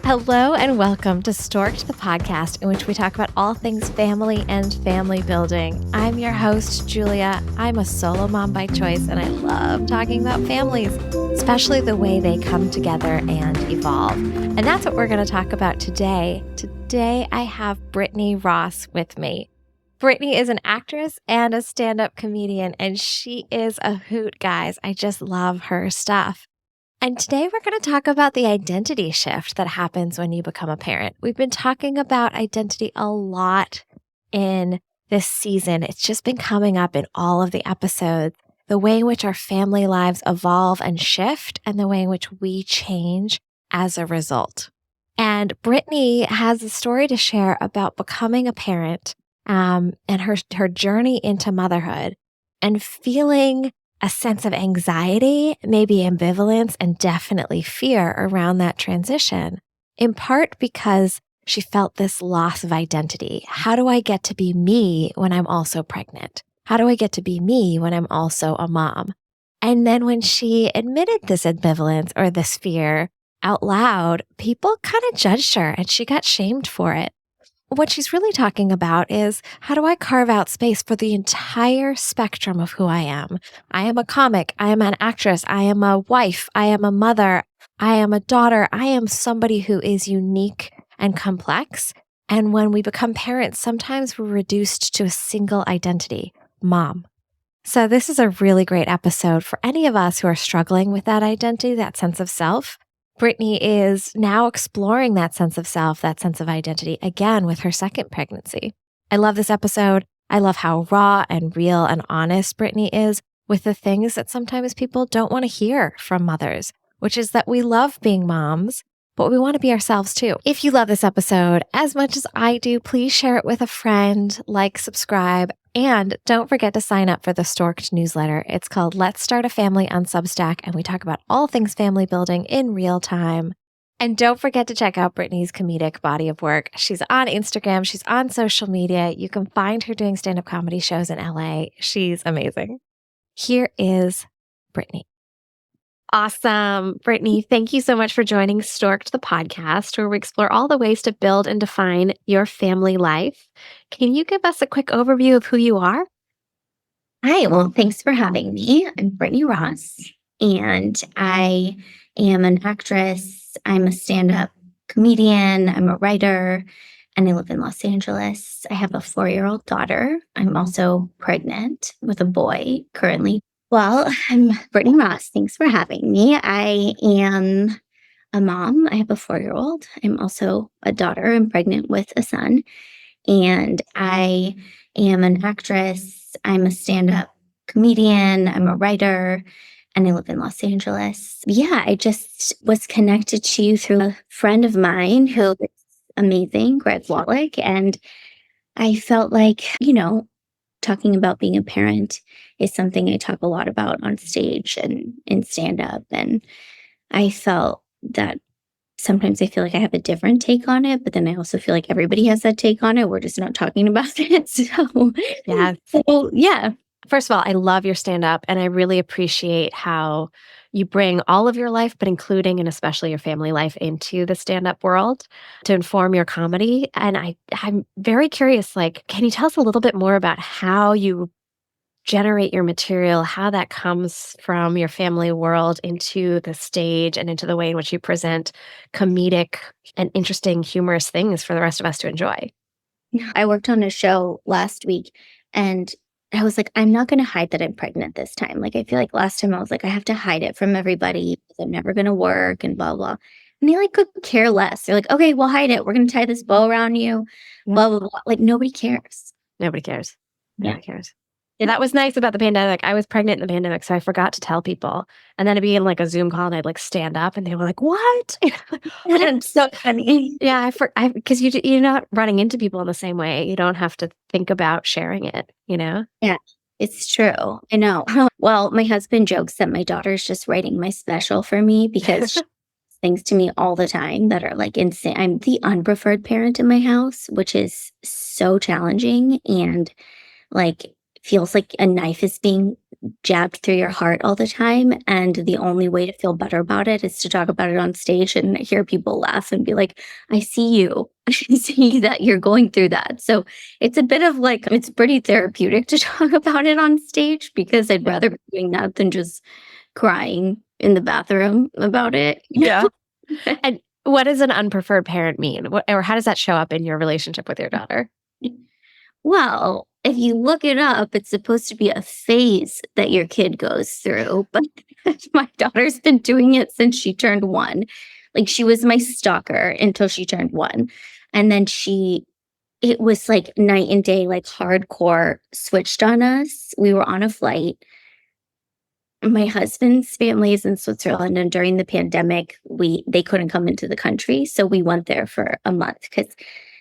Hello and welcome to Stork'd, the podcast in which we talk about all things family and family building. I'm your host, Julia. I'm a solo mom by choice, and I love talking about families, especially the way they come together and evolve. And that's what we're going to talk about today. Today, I have Brittany Ross with me. Brittany is an actress and a stand-up comedian, and she is a hoot, guys. I just love her stuff. And today we're going to talk about the identity shift that happens when you become a parent. We've been talking about identity a lot in this season. It's just been coming up in all of the episodes, the way in which our family lives evolve and shift, and the way in which we change as a result. And Brittany has a story to share about becoming a parent and her journey into motherhood and feeling a sense of anxiety, maybe ambivalence, and definitely fear around that transition, in part because she felt this loss of identity. How do I get to be me when I'm also pregnant? How do I get to be me when I'm also a mom? And then when she admitted this ambivalence or this fear out loud, people kind of judged her and she got shamed for it. What she's really talking about is, how do I carve out space for the entire spectrum of who I am? I am a comic. I am an actress. I am a wife. I am a mother. I am a daughter. I am somebody who is unique and complex. And when we become parents, sometimes we're reduced to a single identity, mom. So this is a really great episode for any of us who are struggling with that identity, that sense of self. Brittany is now exploring that sense of self, that sense of identity, again with her second pregnancy. I love this episode. I love how raw and real and honest Brittany is with the things that sometimes people don't want to hear from mothers, which is that we love being moms, but we want to be ourselves too. If you love this episode as much as I do, please share it with a friend, like, subscribe, and don't forget to sign up for the Stork'd newsletter. It's called Let's Start a Family on Substack, and we talk about all things family building in real time. And don't forget to check out Brittany's comedic body of work. She's on Instagram. She's on social media. You can find her doing stand-up comedy shows in LA. She's amazing. Here is Brittany. Awesome. Brittany, thank you so much for joining Stork'd, the podcast, where we explore all the ways to build and define your family life. Can you give us a quick overview of who you are? Hi, well, thanks for having me. I'm Brittany Ross, and I am an actress. I'm a stand-up comedian. I'm a writer, and I live in Los Angeles. I have a 4-year-old daughter. I'm also pregnant with a boy currently. Well, I'm Brittany Ross. Thanks for having me. I am a mom. I have a 4-year-old. I'm also a daughter. I'm pregnant with a son. And I am an actress. I'm a stand-up comedian. I'm a writer. And I live in Los Angeles. Yeah, I just was connected to you through a friend of mine who is amazing, Greg Wallach. And I felt like, talking about being a parent is something I talk a lot about on stage and in stand-up. And I felt that sometimes I feel like I have a different take on it, but then I also feel like everybody has that take on it. We're just not talking about it. Yeah. First of all, I love your stand-up, and I really appreciate how you bring all of your life, but including and especially your family life, into the stand-up world to inform your comedy. And I'm very curious, can you tell us a little bit more about how you generate your material, how that comes from your family world into the stage and into the way in which you present comedic and interesting, humorous things for the rest of us to enjoy? I worked on a show last week, and I was like, I'm not going to hide that I'm pregnant this time. I feel like last time I was like, I have to hide it from everybody because I'm never going to work and blah, blah. And they could care less. They're like, okay, we'll hide it. We're going to tie this bow around you, blah, blah, blah. Nobody cares. Nobody cares. Yeah. Nobody cares. Yeah, that was nice about the pandemic. I was pregnant in the pandemic, so I forgot to tell people. And then it'd be in a Zoom call, and I'd stand up, and they were like, "What?" That's so funny. Yeah, because you're not running into people in the same way. You don't have to think about sharing it. Yeah, it's true. I know. Well, my husband jokes that my daughter's just writing my special for me because she says things to me all the time that are insane. I'm the unpreferred parent in my house, which is so challenging and feels like a knife is being jabbed through your heart all the time. And the only way to feel better about it is to talk about it on stage and hear people laugh and be like, I see you. I see that you're going through that. So it's a bit of like, it's pretty therapeutic to talk about it on stage because I'd rather be doing that than just crying in the bathroom about it. Yeah. And what does an unpreferred parent mean? Or how does that show up in your relationship with your daughter? Well, if you look it up, it's supposed to be a phase that your kid goes through. But my daughter's been doing it since she turned 1. Like she was my stalker until she turned 1. And then it was like night and day, like hardcore switched on us. We were on a flight. My husband's family is in Switzerland, and during the pandemic, they couldn't come into the country. So we went there for a month because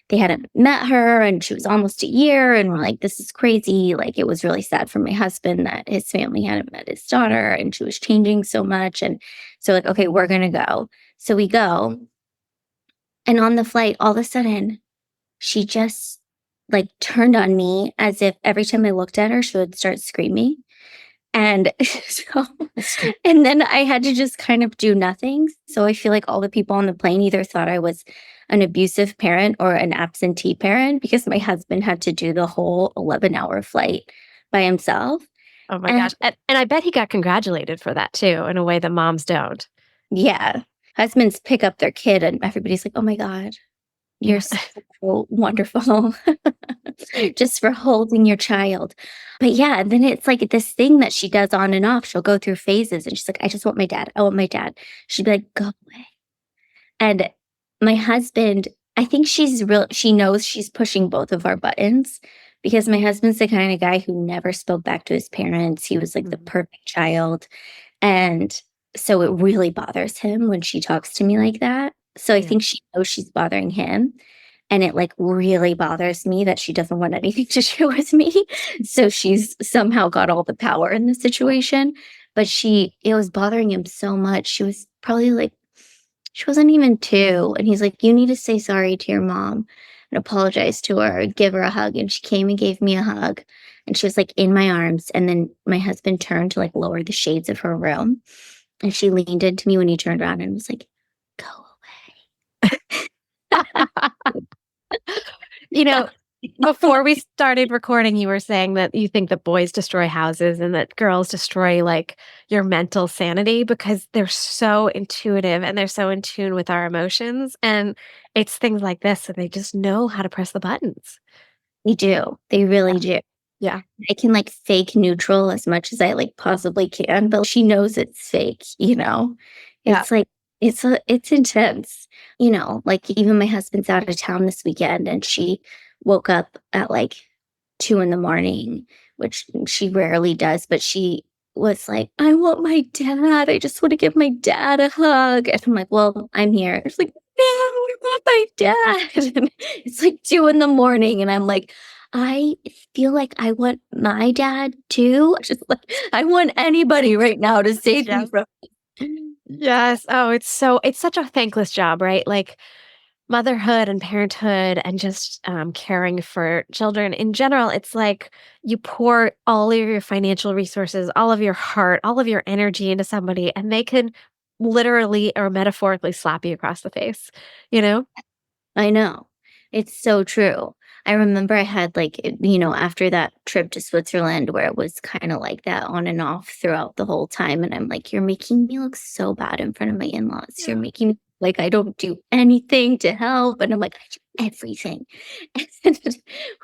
they hadn't met her and she was almost a year. And we're like, this is crazy. Like, it was really sad for my husband that his family hadn't met his daughter and she was changing so much. And so, like, okay, we're going to go. So we go. And on the flight, all of a sudden, she just like turned on me as if every time I looked at her, she would start screaming. And so, and then I had to just kind of do nothing. So I feel like all the people on the plane either thought I was an abusive parent or an absentee parent because my husband had to do the whole 11-hour flight by himself. Oh my gosh. And I bet he got congratulated for that too, in a way that moms don't. Yeah. Husbands pick up their kid and everybody's like, oh my God, you're so wonderful just for holding your child. But yeah, then it's like this thing that she does on and off. She'll go through phases and she's like, I just want my dad. I want my dad. She'd be like, go away. And my husband, I think she knows she's pushing both of our buttons because my husband's the kind of guy who never spoke back to his parents. He was like the perfect child. And so it really bothers him when she talks to me like that. So I think she knows she's bothering him. And it like really bothers me that she doesn't want anything to do with me. So she's somehow got all the power in the situation. But it was bothering him so much. She was probably like, she wasn't even 2. And he's like, you need to say sorry to your mom and apologize to her and give her a hug. And she came and gave me a hug. And she was like in my arms. And then my husband turned to like lower the shades of her room. And she leaned into me when he turned around and was like, go away. Before we started recording, you were saying that you think that boys destroy houses and that girls destroy like your mental sanity because they're so intuitive and they're so in tune with our emotions. And it's things like this that they just know how to press the buttons. They do. They really do. Yeah. I can like fake neutral as much as I like possibly can, but she knows it's fake, It's like, it's intense, like even my husband's out of town this weekend and she woke up at like 2 a.m, which she rarely does, but she was like, I want my dad. I just want to give my dad a hug. And I'm like, well, I'm here. She's like, no, I want my dad. And it's like 2 a.m. and I'm like, I feel like I want my dad too. Just like, I want anybody right now to save me from. Yes. Oh, it's such a thankless job, right? Like motherhood and parenthood and just caring for children in general. It's like you pour all of your financial resources, all of your heart, all of your energy into somebody, and they can literally or metaphorically slap you across the face, I know. It's so true. I remember I had like, after that trip to Switzerland where it was kind of like that on and off throughout the whole time. And I'm like, you're making me look so bad in front of my in-laws. Yeah. You're making me like I don't do anything to help. And I'm like, I do everything. And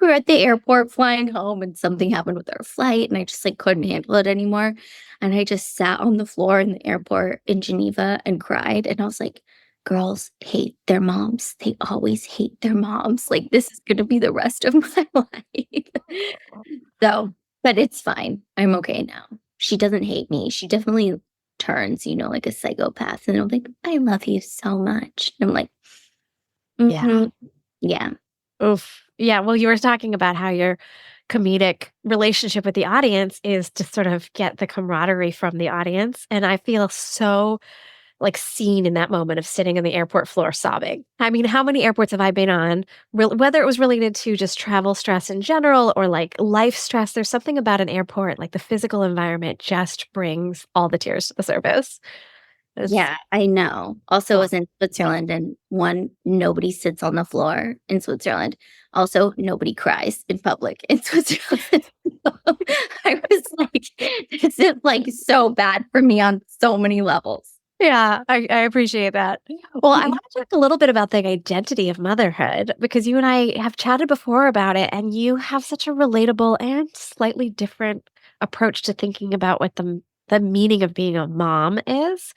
we were at the airport flying home and something happened with our flight. And I just like couldn't handle it anymore. And I just sat on the floor in the airport in Geneva and cried. And I was like, girls hate their moms. They always hate their moms. Like, this is going to be the rest of my life. So, but it's fine. I'm okay now. She doesn't hate me. She definitely turns, like a psychopath. And I'm like, I love you so much. And I'm like, yeah. Oof. Yeah. Well, you were talking about how your comedic relationship with the audience is to sort of get the camaraderie from the audience. And I feel so like seen in that moment of sitting on the airport floor sobbing. I mean, how many airports have I been on, whether it was related to just travel stress in general or like life stress? There's something about an airport, like the physical environment just brings all the tears to the surface. It's, Yeah, I know. Also, I oh, was in Switzerland, and one, nobody sits on the floor in Switzerland. Also, nobody cries in public in Switzerland. I was like, this is like so bad for me on so many levels. yeah, I appreciate that. Well, I want to talk a little bit about the identity of motherhood because you and I have chatted before about it, and you have such a relatable and slightly different approach to thinking about what the meaning of being a mom is.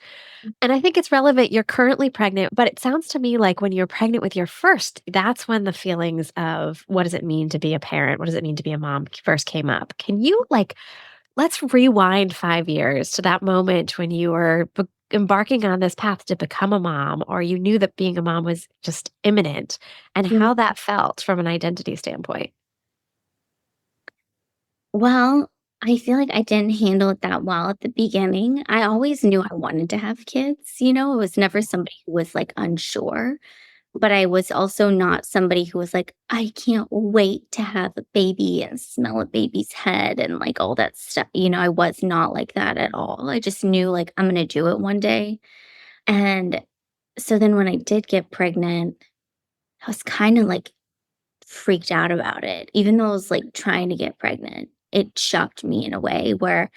And I think it's relevant. You're currently pregnant, but it sounds to me like when you're pregnant with your first, that's when the feelings of what does it mean to be a parent? What does it mean to be a mom first came up. Can you let's rewind 5 years to that moment when you were embarking on this path to become a mom, or you knew that being a mom was just imminent, and Mm. how that felt from an identity standpoint. Well, I feel like I didn't handle it that well at the beginning. I always knew I wanted to have kids, I was never somebody who was like unsure. But I was also not somebody who was like, "I can't wait to have a baby and smell a baby's head," and, like, all that stuff, I was not like that at all. I just knew, like, I'm gonna do it one day, and so then when I did get pregnant, I was kinda, like, freaked out about it. Even though I was, like, trying to get pregnant, it shocked me in a way where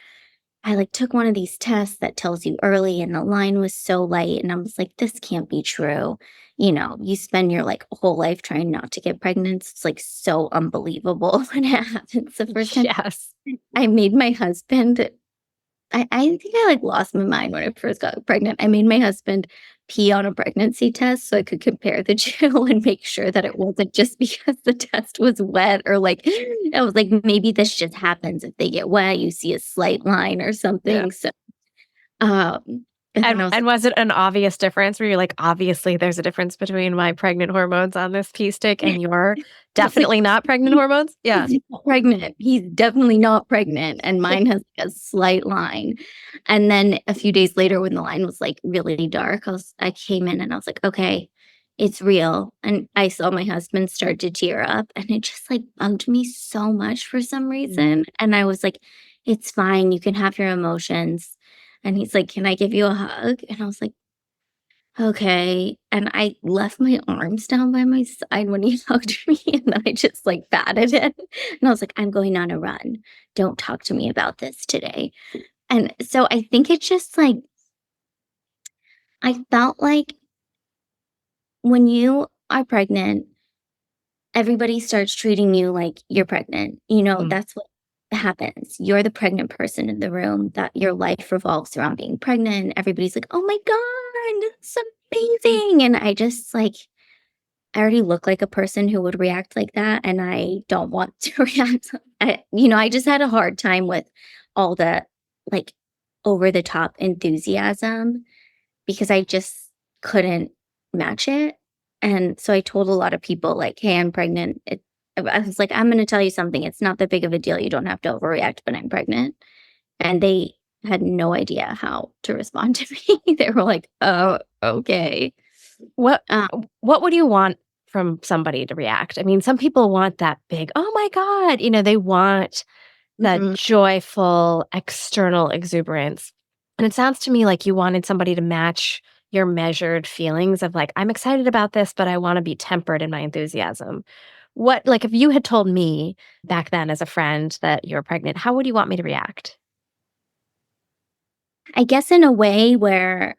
I, like, took one of these tests that tells you early, and the line was so light, and I was like, "This can't be true." You spend your, like, whole life trying not to get pregnant, so it's, like, so unbelievable when it happens the first time. Yes. I made my husband I think I, like, lost my mind when I first got pregnant. I made my husband pee on a pregnancy test so I could compare the 2 and make sure that it wasn't just because the test was wet or, like I was like, "Maybe this just happens if they get wet, you see a slight line or Yeah. something." So, and then I was And like, was it an obvious difference where you're like, obviously there's a difference between my pregnant hormones on this pee stick and your I was like, definitely not pregnant "He hormones? Yeah. he's not pregnant. He's definitely not pregnant," and mine has, like, a slight line. And then a few days later when the line was, like, really dark, I came in and I was like, "Okay, it's real." And I saw my husband start to tear up, and it just, like, bugged me so much for some Mm. reason, and I was like, "It's fine, you can have your emotions." And he's like, "Can I give you a hug?" And I was like, "Okay." And I left my arms down by my side when he hugged me, and then I just, like, patted it, and I was like, "I'm going on a run. Don't talk to me about this today." And so I think it's just, like, I felt like when you are pregnant, everybody starts treating you like you're pregnant, Mm. that's what happens. You're the pregnant person in the room, that your life revolves around being pregnant. Everybody's like, "Oh my god, that's amazing." And I just, like I already look like a person who would react like that, and I don't want to react. I just had a hard time with all the, like, over the top enthusiasm because I just couldn't match it. And so I told a lot of people, like, "Hey, I'm pregnant." I was like, "I'm gonna tell you something. It's not that big of a deal. You don't have to overreact, but I'm pregnant." And they had no idea how to respond to me. They were like, "Oh, okay." What Uh, what would you want from somebody to react? I mean, some people want that big, "Oh my god," they want that mhm. joyful external exuberance. And it sounds to me like you wanted somebody to match your measured feelings of like, "I'm excited about this, but I wanna be tempered in my enthusiasm." If you had told me back then as a friend that you're pregnant, how would you want me to react? I guess in a way where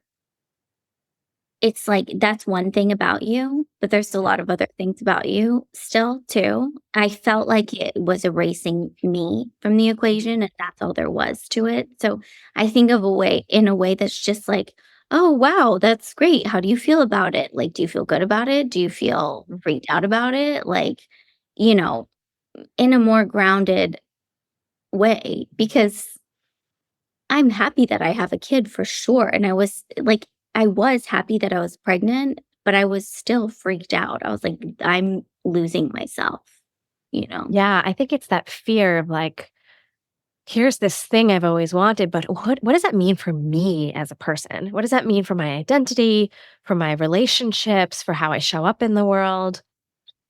it's like, that's one thing about you, but there's a lot of other things about you still too. I felt like it was erasing me from the equation, and that's all there was to it. So I think of a way in a way that's just like, "Oh, wow, that's great. How do you feel about it? Like, do you feel good about it? Do you feel freaked out about it?" Like, you know, in a more grounded way, because I'm happy that I have a kid for sure, and I was happy that I was pregnant, but I was still freaked out. I was like, "I'm losing myself," you know? Yeah, I think it's that fear of like, here's this thing I've always wanted, but what does that mean for me as a person? What does that mean for my identity, for my relationships, for how I show up in the world?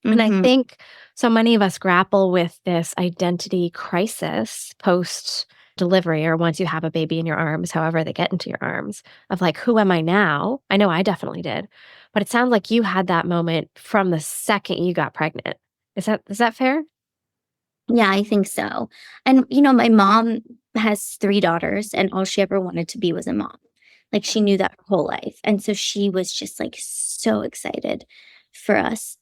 And I Mhm. think so many of us grapple with this identity crisis post delivery or once you have a baby in your arms, however they get into your arms, of like, who am I now? I know I definitely did. But it sounds like you had that moment from the second you got pregnant. Is that fair? Yeah, I think so. And, my mom has 3 daughters, and all she ever wanted to be was a mom. Like, she knew that her whole life, and so she was just, like, so excited for us,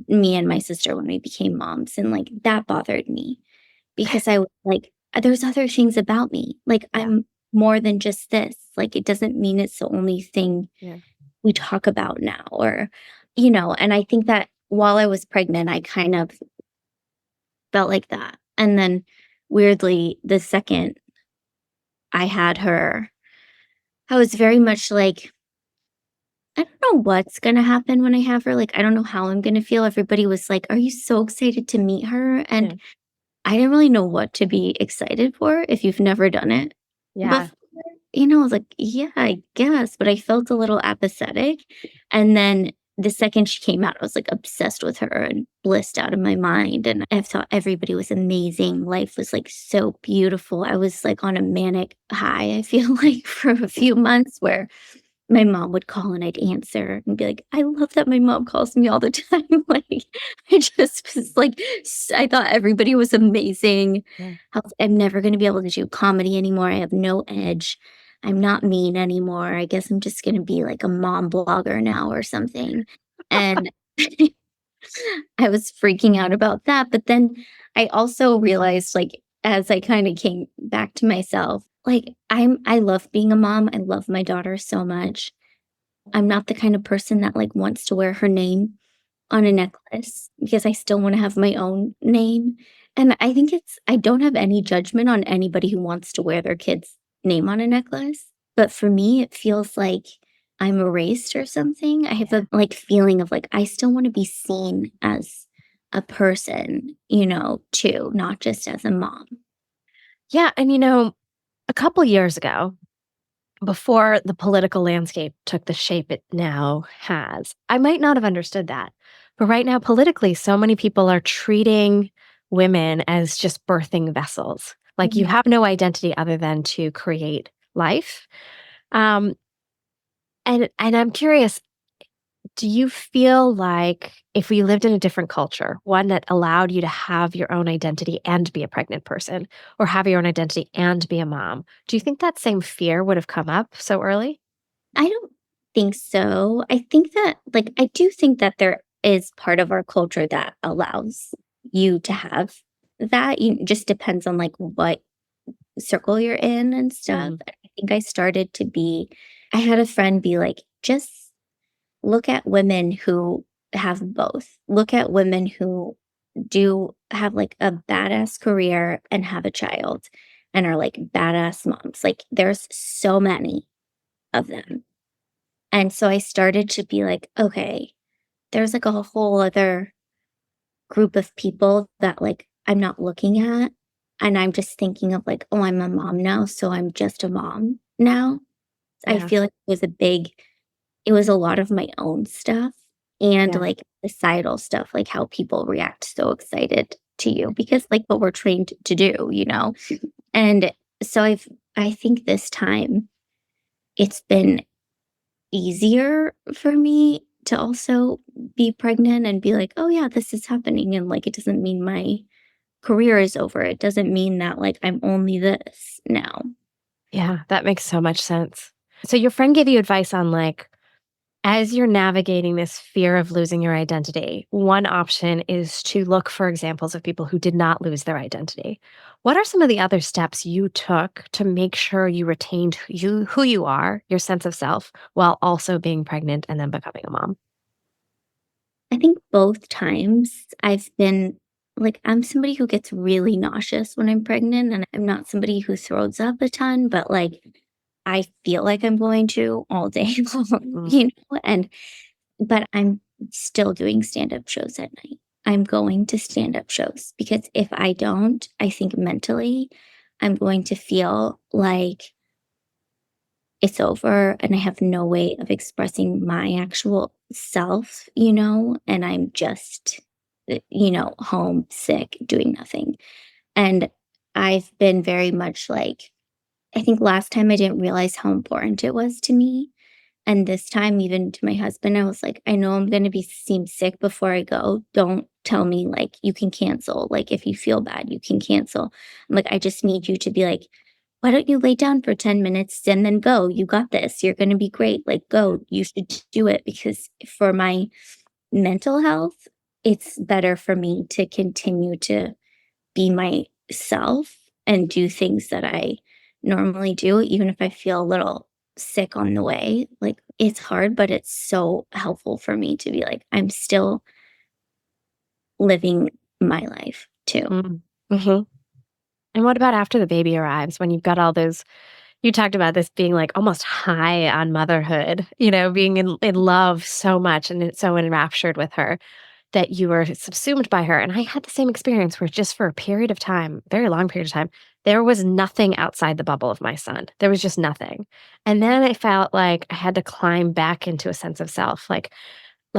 me and my sister, when we became moms, and, like, that bothered me because I was like, "There's other things about me. Like, Yeah. I'm more than just this. Like, it doesn't mean it's the only thing Yeah. we talk about now," and I think that while I was pregnant, I kind of felt like that. And then weirdly, the second I had her, I was very much like, I don't know what's gonna happen when I have her. Like, I don't know how I'm gonna feel. Everybody was like, "Are you so excited to meet her?" Yeah. And I didn't really know what to be excited for if you've never done it Yeah. before. I was like, "Yeah, I guess," but I felt a little apathetic. And then the second she came out, I was, like, obsessed with her and blissed out of my mind, and I thought everybody was amazing. Life was, like, so beautiful. I was, like, on a manic high, I feel like, for a few months where my mom would call and I'd answer and be like, "I love that my mom calls me all the time." Like, I just was like, I thought everybody was amazing. Yeah. I'm never gonna be able to do comedy anymore. I have no edge. I'm not mean anymore. I guess I'm just gonna be like a mom blogger now or something. And I was freaking out about that, but then I also realized, like, as I kinda came back to myself, like, I love being a mom. I love my daughter so much. I'm not the kind of person that, like, wants to wear her name on a necklace because I still wanna have my own name, and I don't have any judgment on anybody who wants to wear their kid's name on a necklace, but for me, it feels like I'm erased or something. I have a, like, feeling of, like, I still wanna be seen as a person, too, not just as a mom. Yeah. And, a couple years ago, before the political landscape took the shape it now has, I might not have understood that. But right now, politically, so many people are treating women as just birthing vessels. Like you Mhm. have no identity other than to create life. Um, and I'm curious, do you feel like if we lived in a different culture, one that allowed you to have your own identity and be a pregnant person, or have your own identity and be a mom, do you think that same fear would have come up so early? I don't think so. I think that, like, I do think that there is part of our culture that allows you to have that. It just depends on, like, what circle you're in and stuff. Mhm. I think I had a friend be like, just look at women who have both. Look at women who do have like a badass career and have a child and are like badass moms. Like, there's so many of them. And so I started to be like, okay, there's like a whole other group of people that like I'm not looking at. And I'm just thinking of like, oh, I'm a mom now. So I'm just a mom now. I Yeah. feel like it was a lot of my own stuff and Yeah. like societal stuff, like how people react so excited to you because like what we're trained to do. And so I think this time it's been easier for me to also be pregnant and be like, "Oh, yeah, this is happening," and, like, it doesn't mean my career is over. It doesn't mean that, like, I'm only this now. Yeah, that makes so much sense. So your friend gave you advice on like, as you're navigating this fear of losing your identity, one option is to look for examples of people who did not lose their identity. What are some of the other steps you took to make sure you retained who you are, your sense of self, while also being pregnant and then becoming a mom? I think both times I've been like, I'm somebody who gets really nauseous when I'm pregnant, and I'm not somebody who throws up a ton, but, like, I feel like I'm going to all day long, Mm. And but I'm still doing stand-up shows at night. I'm going to stand-up shows because if I don't, I think mentally I'm going to feel like it's over and I have no way of expressing my actual self, and I'm just, home sick, doing nothing. And I've been very much like, I think last time I didn't realize how important it was to me. And this time, even to my husband, I was like, I know I'm going to seem sick before I go. Don't tell me like you can cancel. Like if you feel bad, you can cancel. I'm like, I just need you to be like, why don't you lay down for 10 minutes and then go? You got this. You're going to be great. Like go. You should do it because for my mental health, it's better for me to continue to be myself and do things that I normally do, even if I feel a little sick on the way. Like it's hard, but it's so helpful for me to be like, I'm still living my life too. Mm-hmm. And what about after the baby arrives when you've got all those, you talked about this being like almost high on motherhood, being in love so much and so enraptured with her that you were subsumed by her. And I had the same experience where just for a period of time, very long period of time, there was nothing outside the bubble of my son. There was just nothing. And then I felt like I had to climb back into a sense of self, like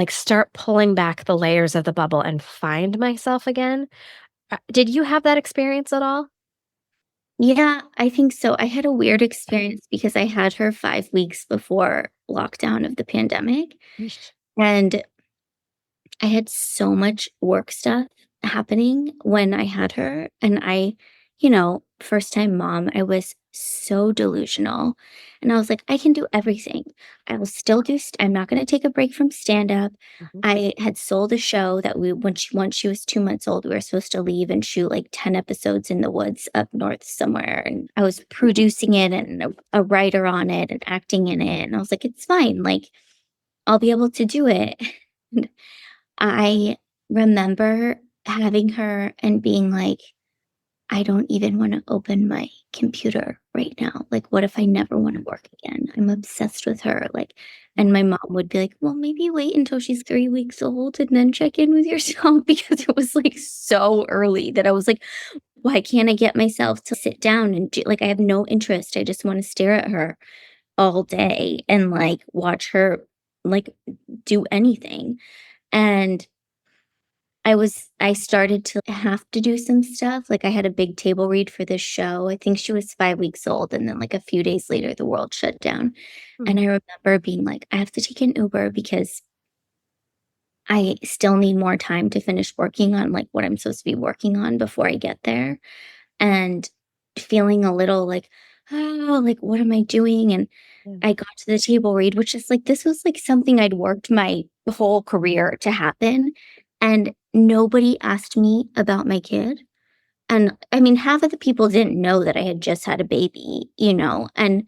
start pulling back the layers of the bubble and find myself again. Did you have that experience at all? Yeah, I think so. I had a weird experience because I had her 5 weeks before lockdown of the pandemic. Yeesh. And I had so much work stuff happening when I had her. And first time mom, I was so delusional. And I was like, I can do everything. I will still I'm not going to take a break from stand up. Mhm. I had sold a show that once she was 2 months old, we were supposed to leave and shoot like 10 episodes in the woods up north somewhere. And I was producing it and a writer on it and acting in it. And I was like, it's fine. Like, I'll be able to do it. I remember having her and being like, I don't even want to open my computer right now. Like, what if I never want to work again? I'm obsessed with her. Like, and my mom would be like, well, maybe wait until she's 3 weeks old and then check in with yourself because it was like so early that I was like, why can't I get myself to sit down and do like, I have no interest. I just want to stare at her all day and like watch her like do anything. And I started to have to do some stuff. Like I had a big table read for this show. I think she was 5 weeks old. And then like a few days later, the world shut down. Hmm. And I remember being like, I have to take an Uber because I still need more time to finish working on like what I'm supposed to be working on before I get there. And feeling a little like, oh, like what am I doing? And Yeah. I got to the table read, which is like, this was like something I'd worked my whole career to happen. And nobody asked me about my kid. And I mean, half of the people didn't know that I had just had a baby, and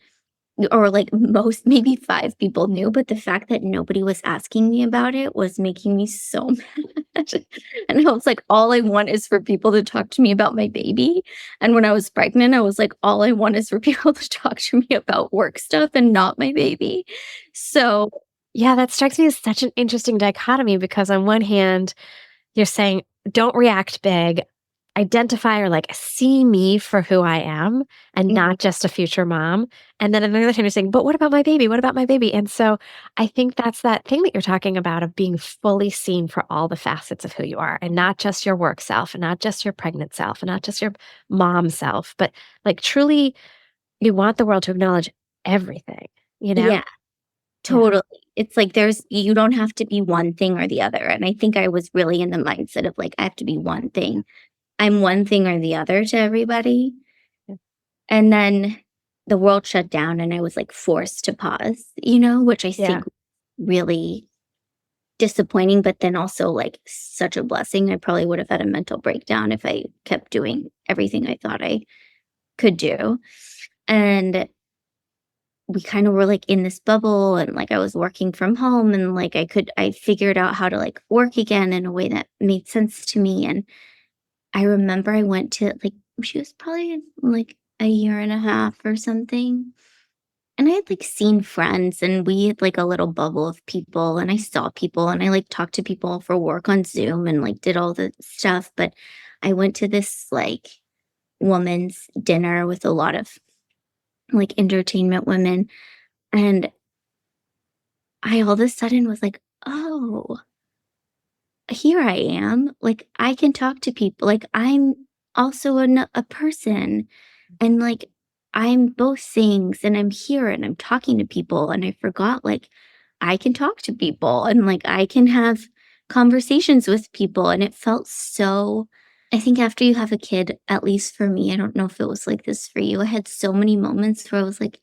or like most, maybe 5 people knew, but the fact that nobody was asking me about it was making me so mad. And I was like, all I want is for people to talk to me about my baby. And when I was pregnant, I was like, all I want is for people to talk to me about work stuff and not my baby. So, Yeah, that strikes me as such an interesting dichotomy because on one hand, you're saying, don't react big, identify or like see me for who I am and mhm, not just a future mom. And then another time you're saying, but what about my baby? What about my baby? And so I think that's that thing that you're talking about of being fully seen for all the facets of who you are and not just your work self and not just your pregnant self and not just your mom self, but like truly you want the world to acknowledge everything, you know? yeah, Yeah. totally. It's like you don't have to be one thing or the other. And I think I was really in the mindset of like, I have to be one thing. I'm one thing or the other to everybody. Yeah. And then the world shut down and I was like forced to pause, which I Yeah. think really disappointing, but then also like such a blessing. I probably would have had a mental breakdown if I kept doing everything I thought I could do. And we kind of were like in this bubble and like I was working from home and like I figured out how to like work again in a way that made sense to me. And I remember I went to like, she was probably like a year and a half or something. And I had like seen friends and we had like a little bubble of people and I saw people and I like talked to people for work on Zoom and like did all the stuff. But I went to this like woman's dinner with a lot of like entertainment women. And I all of a sudden was like, oh, here I am. Like, I can talk to people. Like, I'm also a person. And like, I'm both things and I'm here and I'm talking to people. And I forgot, like, I can talk to people and like, I can have conversations with people. And it felt so, I think after you have a kid, at least for me, I don't know if it was like this for you. I had so many moments where I was like,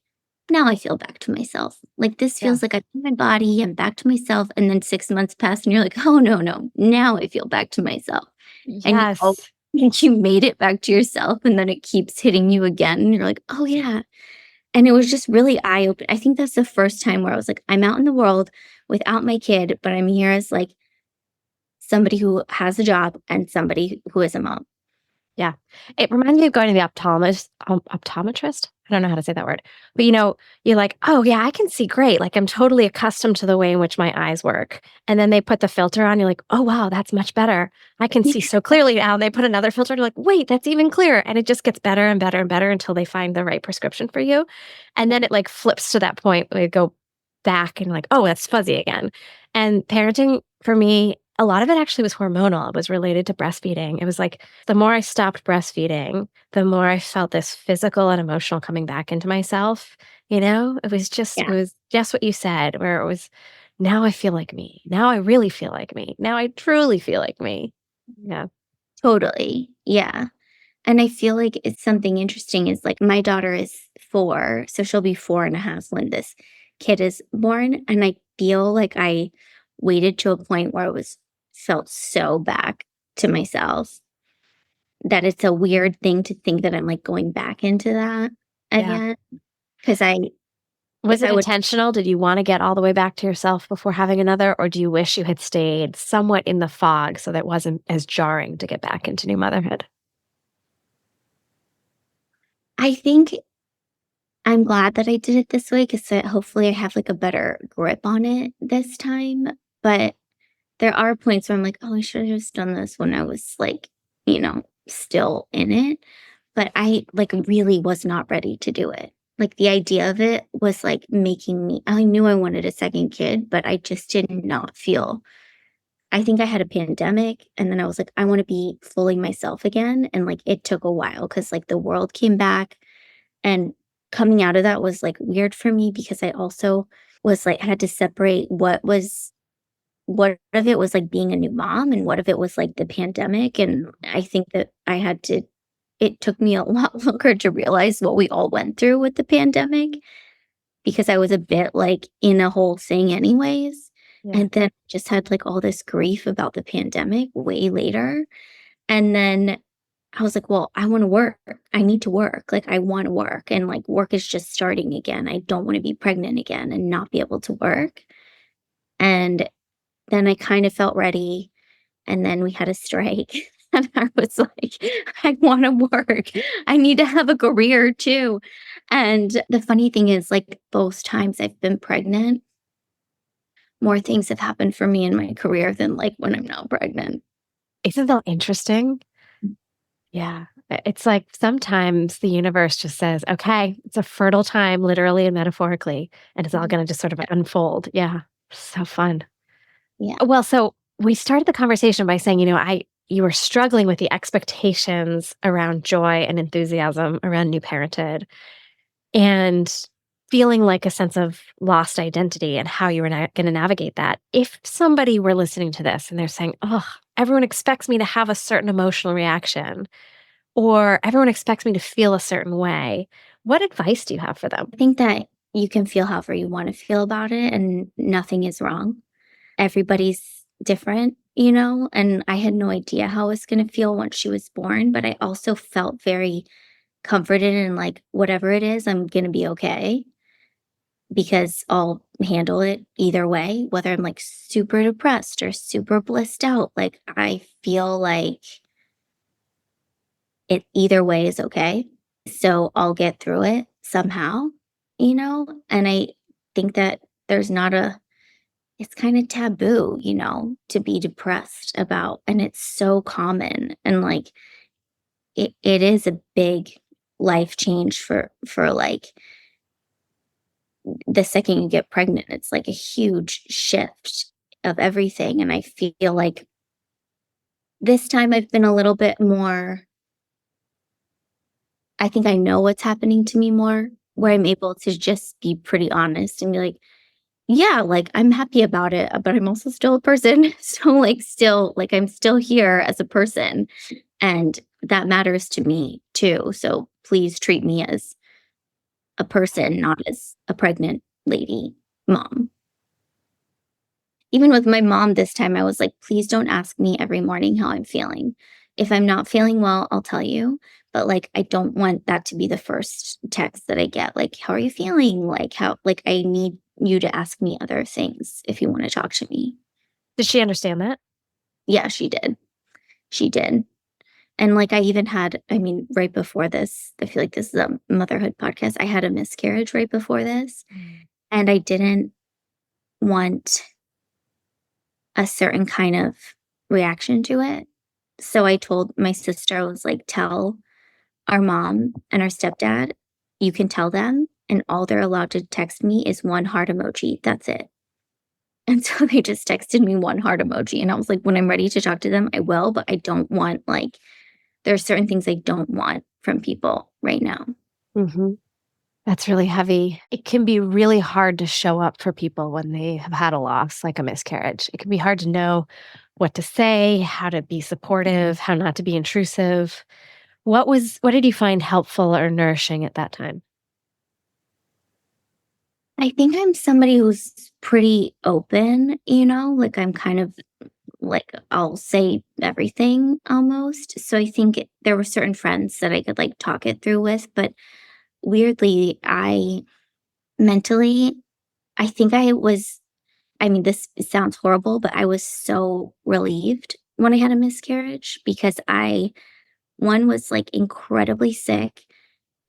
now I feel back to myself. Like this Yeah. feels like I'm in my body, I'm back to myself. And then 6 months pass and you're like, oh no, no, now I feel back to myself. And Yes. you made it back to yourself and then it keeps hitting you again. And you're like, oh yeah. And it was just really eye-opening. I think that's the first time where I was like, I'm out in the world without my kid, but I'm here as like somebody who has a job and somebody who is a mom. Yeah. It reminds me of going to the optometrist? I don't know how to say that word. But, you're like, "Oh, yeah, I can see great." Like, I'm totally accustomed to the way in which my eyes work. And then they put the filter on, you're like, "Oh, wow, that's much better. I can see so clearly now." And they put another filter, and you're like, "Wait, that's even clearer." And it just gets better and better and better until they find the right prescription for you. And then it, like, flips to that point where you go back and like, "Oh, that's fuzzy again." And parenting for me, a lot of it actually was hormonal. It was related to breastfeeding. It was like the more I stopped breastfeeding, the more I felt this physical and emotional coming back into myself. It Yeah, was just what you said, where it was, now I feel like me. Now I really feel like me. Now I truly feel like me. Yeah. totally. Yeah. And I feel like it's something interesting is like my daughter is 4, so she'll be 4.5 when this kid is born. And I feel like I waited to a point where I was felt so back to myself that it's a weird thing to think that I'm like going back into that Yeah. again. Cause Was if it I would, intentional? Did you want to get all the way back to yourself before having another? Or do you wish you had stayed somewhat in the fog so that it wasn't as jarring to get back into new motherhood? I think I'm glad that I did it this way because hopefully I have like a better grip on it this time. But there are points where I'm like, oh, I should have just done this when I was like, still in it. But I like really was not ready to do it. Like the idea of it was like making me, I knew I wanted a second kid, but I just did not feel, I think I had a pandemic and then I was like, I want to be fully myself again. And like it took a while because like the world came back and coming out of that was like weird for me because I also was like, had to separate what if it was like being a new mom and what if it was like the pandemic? And I think that it took me a lot longer to realize what we all went through with the pandemic because I was a bit like in a whole thing anyways. Yeah. And then just had like all this grief about the pandemic way later. And then I was like, well, I want to work. I need to work. Like, I want to work. And like, work is just starting again. I don't want to be pregnant again and not be able to work. And then I kind of felt ready. And then we had a strike. And I was like, I want to work. I need to have a career too. And the funny thing is, like, both times I've been pregnant, more things have happened for me in my career than like when I'm not pregnant. Isn't that interesting? Yeah. It's like sometimes the universe just says, okay, it's a fertile time, literally and metaphorically, and it's all going to just sort of unfold. Yeah. So fun. Yeah. Well, so we started the conversation by saying, you were struggling with the expectations around joy and enthusiasm around new parenthood and feeling like a sense of lost identity and how you were going to navigate that. If somebody were listening to this and they're saying, oh, everyone expects me to have a certain emotional reaction, or everyone expects me to feel a certain way, what advice do you have for them? I think that you can feel however you want to feel about it and nothing is wrong. Everybody's different, and I had no idea how I was going to feel once she was born, but I also felt very comforted and like whatever it is, I'm going to be okay because I'll handle it either way, whether I'm like super depressed or super blissed out. Like I feel like it either way is okay. So I'll get through it somehow, and I think that there's not a it's kind of taboo, to be depressed about, and it's so common. And like it is a big life change for like the second you get pregnant. It's like a huge shift of everything. And I feel like this time I've been a little bit more, I think I know what's happening to me more, where I'm able to just be pretty honest and be like, yeah, like I'm happy about it, but I'm also still a person. So like still like I'm still here as a person and that matters to me too. So please treat me as a person, not as a pregnant lady mom. Even with my mom this time, I was like, please don't ask me every morning how I'm feeling. If I'm not feeling well, I'll tell you. But like, I don't want that to be the first text that I get. Like, how are you feeling? Like, like, I need you to ask me other things if you want to talk to me. Did she understand that? Yeah, she did. She did. And like, I even had, I mean, right before this, I feel like this is a motherhood podcast. I had a miscarriage right before this, and I didn't want a certain kind of reaction to it. So I told my sister, I was like, tell our mom and our stepdad, you can tell them, and all they're allowed to text me is one heart emoji. That's it. And so they just texted me one heart emoji. And I was like, when I'm ready to talk to them, I will, but I don't want, like, there are certain things I don't want from people right now. Mm-hmm. That's really heavy. It can be really hard to show up for people when they have had a loss, like a miscarriage. It can be hard to know what to say, how to be supportive, how not to be intrusive. What did you find helpful or nourishing at that time? I think I'm somebody who's pretty open, you know, like I'm kind of like I'll say everything almost. So I think there were certain friends that I could like talk it through with, but weirdly, I mentally, I think I was, I mean, this sounds horrible, but I was so relieved when I had a miscarriage because one was like incredibly sick.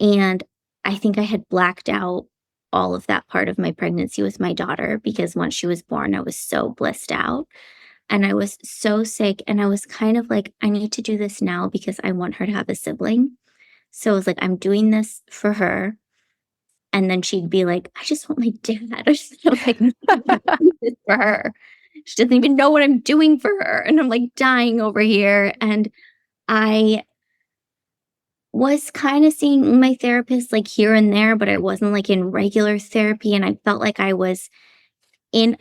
And I think I had blacked out all of that part of my pregnancy with my daughter because once she was born, I was so blissed out. And I was so sick. And I was kind of like, I need to do this now because I want her to have a sibling. So I was like, I'm doing this for her. And then she'd be like, I just want my dad. I was like, "No, I'm doing this for her. She doesn't even know what I'm doing for her. And I'm like dying over here. And I was kind of seeing my therapist like here and there, but I wasn't like in regular therapy. And I felt like I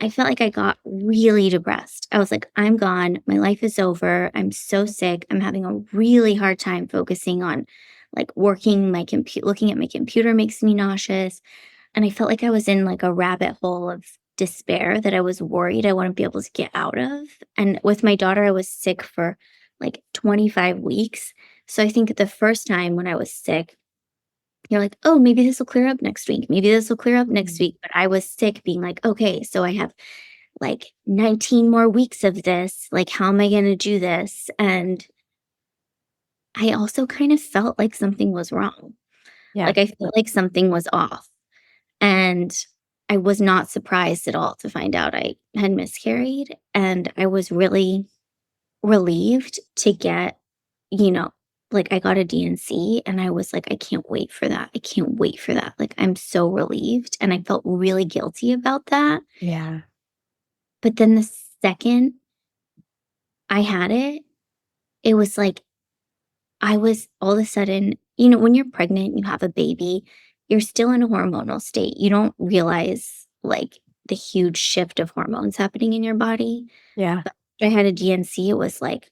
felt like I got really depressed. I was like, I'm gone. My life is over. I'm so sick. I'm having a really hard time focusing on like working my computer, looking at my computer makes me nauseous. And I felt like I was in like a rabbit hole of despair that I was worried I wouldn't be able to get out of. And with my daughter, I was sick for like 25 weeks. So I think the first time when I was sick, you're like, oh, maybe this will clear up next week. Maybe this will clear up next week. But I was sick, being like, okay, so I have like 19 more weeks of this. Like, how am I going to do this? And I also kind of felt like something was wrong. Yeah. Like, I felt like something was off. And I was not surprised at all to find out I had miscarried. And I was really relieved to get, you know, like I got a DNC and I was like, I can't wait for that. I can't wait for that. Like, I'm so relieved. And I felt really guilty about that. Yeah. But then the second I had it, it was like, I was all of a sudden, you know, when you're pregnant, you have a baby, you're still in a hormonal state. You don't realize like the huge shift of hormones happening in your body. Yeah. But after I had a DNC, it was like,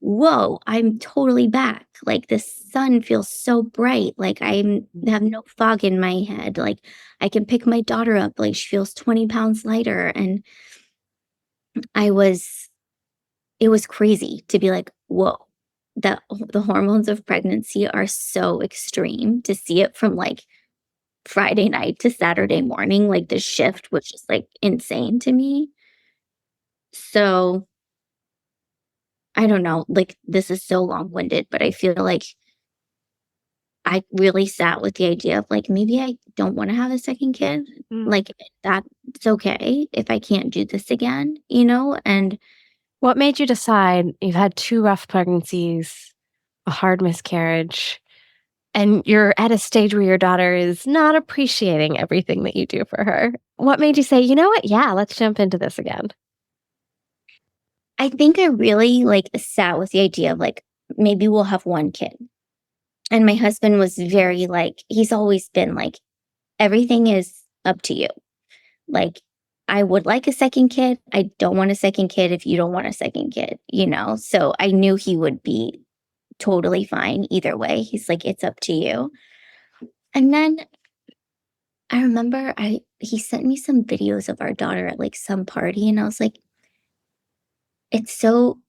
whoa, I'm totally back. Like the sun feels so bright. Like I have no fog in my head. Like I can pick my daughter up. Like she feels 20 pounds lighter. And I was, it was crazy to be like, whoa, that the hormones of pregnancy are so extreme to see it from like Friday night to Saturday morning. Like the shift was just like insane to me. So I don't know, like this is so long winded, but I feel like I really sat with the idea of like, maybe I don't want to have a second kid. Mm. Like, that's okay if I can't do this again, you know? And What made you decide you've had two rough pregnancies? a hard miscarriage, and you're at a stage where your daughter is not appreciating everything that you do for her. What made you say, "You know what? Yeah, let's jump into this again?" I think I really like sat with the idea of like maybe we'll have one kid. And my husband was very like, he's always been like, everything is up to you. Like, I would like a second kid. I don't want a second kid if you don't want a second kid, you know? So I knew he would be totally fine either way. He's like, it's up to you. And then I remember he sent me some videos of our daughter at like some party, and I was like, it's so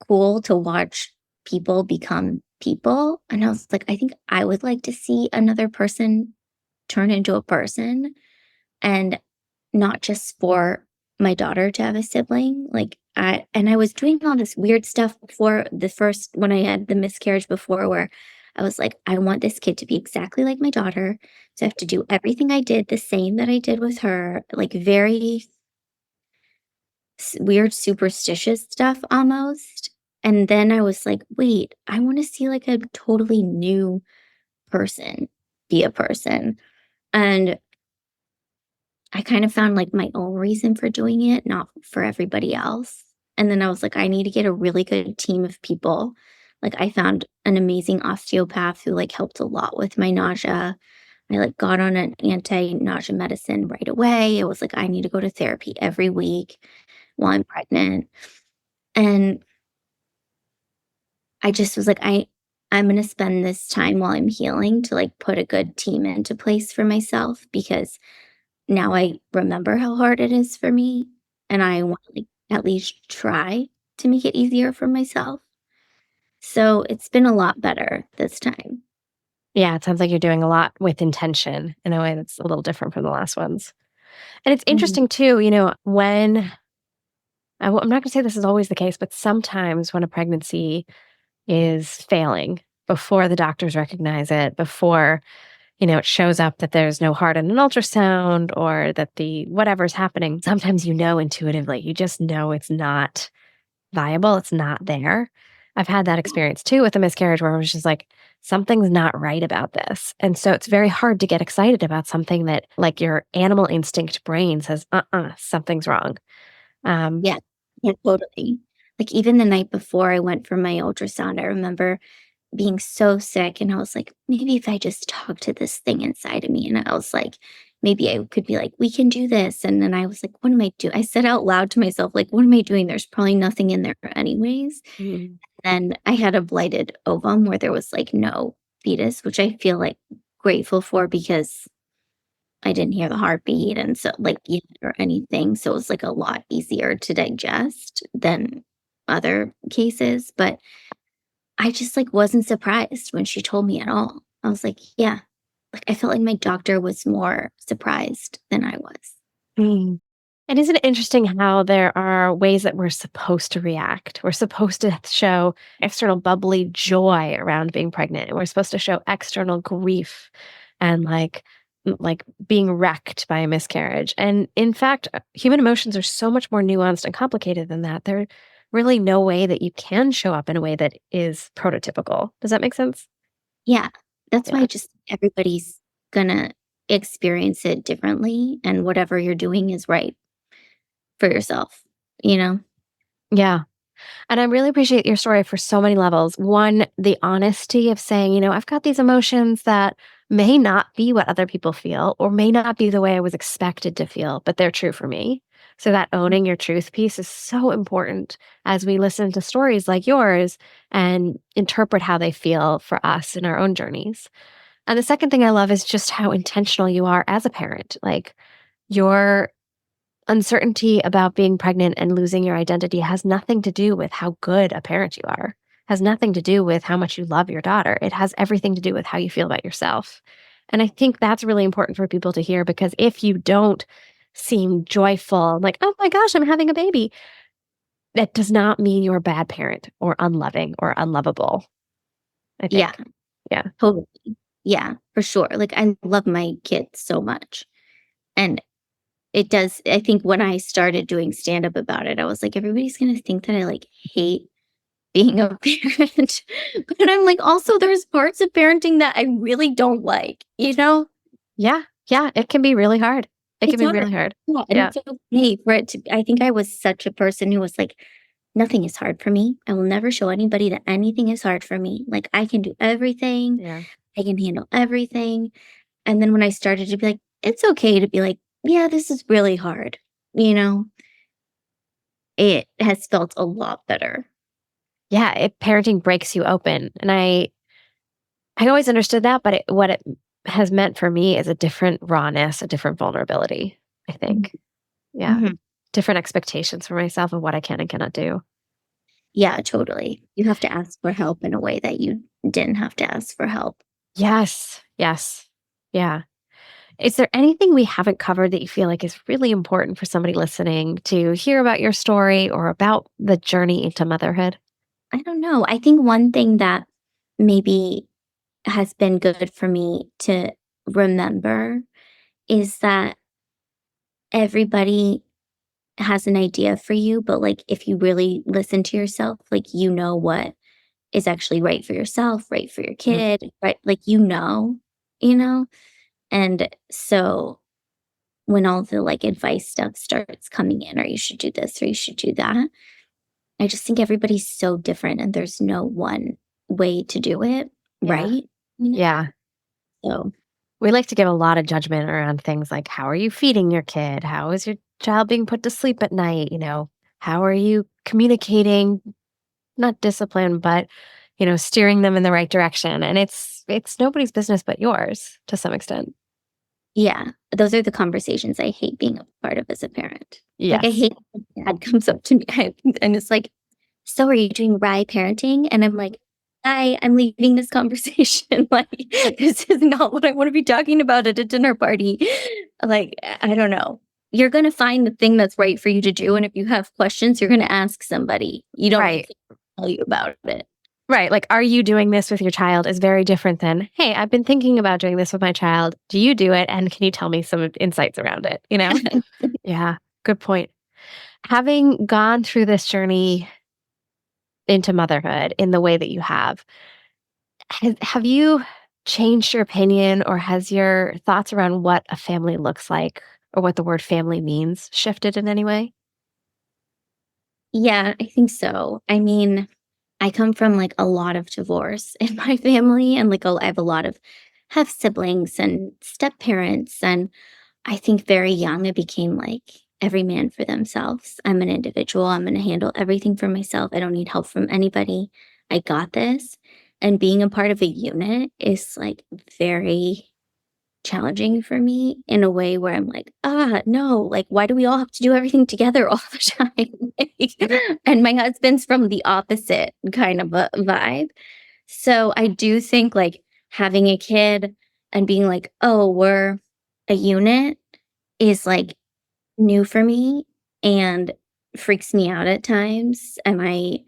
cool to watch people become people. And I was like, I think I would like to see another person turn into a person, and not just for my daughter to have a sibling. Like I was doing all this weird stuff before the first when I had the miscarriage before, where I was like, I want this kid to be exactly like my daughter. So I have to do everything I did the same that I did with her, like very weird superstitious stuff almost. And then I was like, wait, I want to see like a totally new person be a person. And I kind of found like my own reason for doing it, not for everybody else. And then I was like, I need to get a really good team of people. Like I found an amazing osteopath who like helped a lot with my nausea. I like got on an anti-nausea medicine right away. It was like I need to go to therapy every week while I'm pregnant. And I just was like, I'm gonna spend this time while I'm healing to like put a good team into place for myself, because now I remember how hard it is for me, and I want to, like, at least try to make it easier for myself. So, it's been a lot better this time. Yeah, it sounds like you're doing a lot with intention in a way that's a little different from the last ones. And it's Mhm. interesting too, when I'm not gonna say this is always the case, but sometimes when a pregnancy is failing before the doctors recognize it, before, it shows up that there's no heart in an ultrasound or that the whatever's happening, sometimes intuitively, you just know it's not viable, it's not there. I've had that experience too with a miscarriage where I was just like, something's not right about this. And so it's very hard to get excited about something that like your animal instinct brain says, something's wrong. Um, Yeah. Yeah, totally. Like, even the night before I went for my ultrasound, I remember being so sick, and I was like, "Maybe if I just talk to this thing inside of me," and I was like, maybe I could be like, "We can do this," and then I was like, "What am I doing?" I said out loud to myself, like, "What am I doing? There's probably nothing in there anyways." mm, Then I had a blighted ovum where there was, like, no fetus, which I feel, like, grateful for because I didn't hear the heartbeat and so like, yet or anything, so it was, like, a lot easier to digest than other cases, but I just, like, wasn't surprised when she told me at all. I was like, "Yeah." Like, I felt like my doctor was more surprised than I was. mm. And isn't it interesting how there are ways that we're supposed to react? We're supposed to show external bubbly joy around being pregnant, and we're supposed to show external grief and like being wrecked by a miscarriage. And in fact, human emotions are so much more nuanced and complicated than that. There's really no way that you can show up in a way that is prototypical. Does that make sense? Yeah. That's why Yeah. just everybody's gonna experience it differently, and whatever you're doing is right for yourself, you know? Yeah. And I really appreciate your story for so many levels. One, the honesty of saying, I've got these emotions that may not be what other people feel or may not be the way I was expected to feel, but they're true for me. So that owning your truth piece is so important as we listen to stories like yours and interpret how they feel for us in our own journeys. And the second thing I love is just how intentional you are as a parent. Like your uncertainty about being pregnant and losing your identity has nothing to do with how good a parent you are, has nothing to do with how much you love your daughter. It has everything to do with how you feel about yourself. And I think that's really important for people to hear because if you don't seem joyful, like, oh my gosh, I'm having a baby, that does not mean you're a bad parent or unloving or unlovable, I Yeah, think. Yeah. totally. Yeah, for sure. Like, I love my kids so much, and it does I think when I started doing stand-up about it, I was like, everybody's gonna think that I, like, hate being a parent. But I'm like, also, there's parts of parenting that I really don't like, you know? Yeah. Yeah. It can be really hard. It can It's be hard. really hard. Yeah, and Yeah. it's okay for it to. I think I was such a person who was like, nothing is hard for me. I will never show anybody that anything is hard for me. Like, I can do everything. Yeah. I can handle everything. And then when I started to be like, it's okay to be like, yeah, this is really hard, you know, it has felt a lot better. Yeah. Parenting breaks you open. And I always understood that, but what it has meant for me is a different rawness, a different vulnerability, I think. Yeah. Mhm. Different expectations for myself of what I can and cannot do. Yeah, totally. You have to ask for help in a way that you didn't have to ask for help. Yes. Yes. Yeah. Is there anything we haven't covered that you feel like is really important for somebody listening to hear about your story or about the journey into motherhood? I don't know. I think one thing that maybe has been good for me to remember is that everybody has an idea for you, but like if you really listen to yourself, like you know what is actually right for yourself, right for your Mm. kid, right? Like you know? And so when all the like advice stuff starts coming in, or you should do this or you should do that, I just think everybody's so different and there's no one way to do it, Yeah. right? You know? Yeah. So We like to give a lot of judgment around things like how are you feeding your kid? How is your child being put to sleep at night? How are you communicating, not discipline, but steering them in the right direction? And it's nobody's business but yours to some extent. yeah, those are the conversations I hate being a part of as a parent. Like I Yes. hate when dad comes up to me and it's like, so are you doing rye parenting? And I'm like, I'm leaving this conversation. Like, this is not what I want to be talking about at a dinner party. Like, I don't know. You're going to find the thing that's right for you to do. And if you have questions, you're going to ask somebody. You don't Right. need to tell you about it. Right. Like, are you doing this with your child is very different than, hey, I've been thinking about doing this with my child. Do you do it? And can you tell me some insights around it? Yeah. Good point. Having gone through this journey into motherhood in the way that you have you changed your opinion or has your thoughts around what a family looks like or what the word family means shifted in any way? Yeah, I think so. I mean, I come from like a lot of divorce in my family, and like I have a lot of have siblings and step parents. And I think very young, I became like every man for themselves. I'm an individual. I'm going to handle everything for myself. I don't need help from anybody. I got this. And being a part of a unit is like very challenging for me in a way where I'm like, no, like, why do we all have to do everything together all the time? And my husband's from the opposite kind of a vibe. So I do think like having a kid and being like, oh, we're a unit is like new for me and freaks me out at times. And I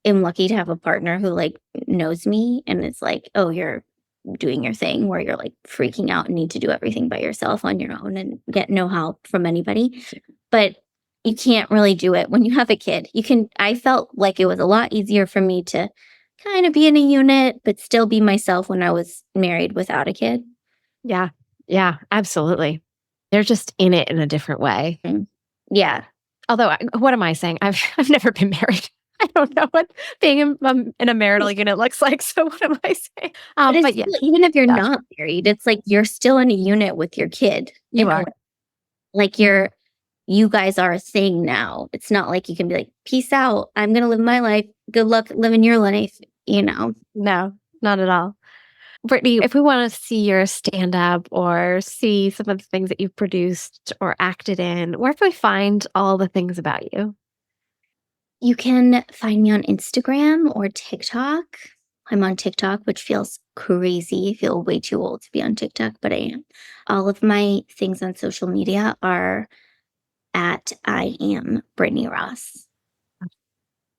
am lucky to have a partner who like knows me and it's like, oh, you're doing your thing where you're like freaking out and need to do everything by yourself on your own and get no help from anybody. But you can't really do it when you have a kid. I felt like it was a lot easier for me to kind of be in a unit, but still be myself when I was married without a kid. Yeah. Yeah, absolutely. They're just in it in a different way. Yeah. Although, what am I saying? I've never been married. I don't know what being in a marital unit looks like. So what am I saying? But it's But yeah, still, even if you're gotcha. not married, it's like you're still in a unit with your kid. You are. Like you guys are a thing now. It's not like you can be like, peace out. I'm gonna live my life. Good luck living your life, you know. No, not at all. Brittany, if we want to see your stand up or see some of the things that you've produced or acted in, where can we find all the things about you? You can find me on Instagram or TikTok. I'm on TikTok, which feels crazy. I feel way too old to be on TikTok, but I am. All of my things on social media are at I am Brittany Ross.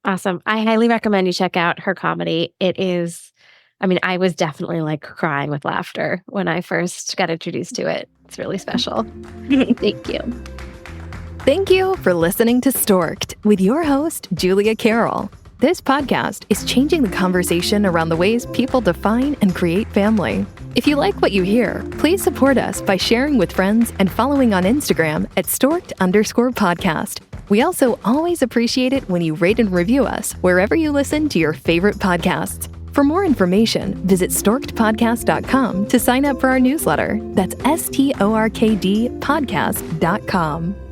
Awesome. I highly recommend you check out her comedy. I was definitely like crying with laughter when I first got introduced to it. It's really special. Thank you. Thank you for listening to Stork'd with your host, Julia Carroll. This podcast is changing the conversation around the ways people define and create family. If you like what you hear, please support us by sharing with friends and following on Instagram at Stork'd_podcast. We also always appreciate it when you rate and review us wherever you listen to your favorite podcasts. For more information, visit storkedpodcast.com to sign up for our newsletter. That's STORKD podcast.com.